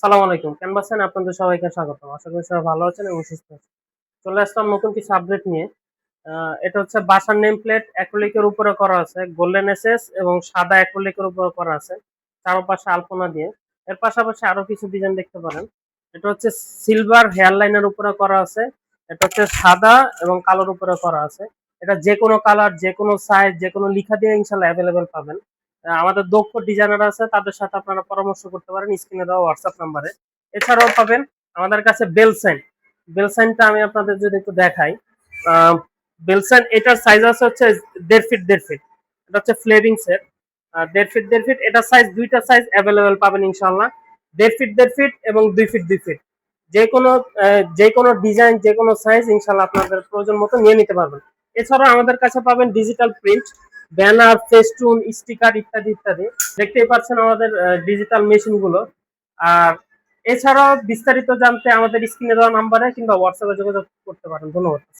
সালাম আলাইকুম। ক্যানভাসেন আপনাদের সবাইকে স্বাগতম। আশা করি সবাই ভালো আছেন এবং সুস্থ আছেন। চলে আসলাম নতুন কিছু আপডেট নিয়ে। আ এটা হচ্ছে বাসার নেম প্লেট অ্যাক্রিলিকের উপরে করা আছে। গোল্ডেন এসএস এবং সাদা অ্যাক্রিলিকের উপরে করা আছে। চারপাশে আলপনা দিয়ে। এর পাশাপাশি আরো কিছু ডিজাইন দেখতে পারেন। এটা হচ্ছে সিলভার হেয়ার লাইনের উপরে করা আছে। এটা হচ্ছে সাদা এবং কালোর উপরে করা আছে। এটা যেকোনো কালার, যেকোনো সাইজ, যেকোনো লিখা দিয়ে ইনশাআল্লাহ এভেইলেবল পাবেন। আমাদের দক্ষ ডিজাইনার আছে তাদের সাথে আপনারা পরামর্শ করতে পারেন স্ক্রিনে দেওয়া হোয়াটসঅ্যাপ নাম্বারে। এছাড়াও পাবেন আমাদের কাছে বেল সাইন। বেল সাইনটা আমি আপনাদের যদি একটু দেখাই। আ বেল সাইন এটার সাইজ আছে হচ্ছে ১.৫ ফিট ১.৫ ফিট। এটা হচ্ছে ফ্লেভিং সেট। ১.৫ ফিট ১.৫ ফিট এটার সাইজ ২ টা সাইজ এভেইলেবল পাবেন ইনশাআল্লাহ। ১.৫ ফিট ১.৫ ফিট এবং ২ ফিট ২ ফিট। যেকোনো ডিজাইন, যেকোনো সাইজ ইনশাআল্লাহ আপনাদের প্রয়োজন মতো নিয়ে নিতে পারবেন। এছাড়াও আমাদের কাছে পাবেন digital print, banner, festoon, sticker ইত্যাদি, ইত্যাদি। দেখতেই পাচ্ছেন আমাদের ডিজিটাল মেশিন গুলো। আর এছাড়াও বিস্তারিত জানতে আমাদের স্ক্রিনে দেওয়া নাম্বারে কিংবা হোয়াটসঅ্যাপে যোগাযোগ করতে পারেন। ধন্যবাদ।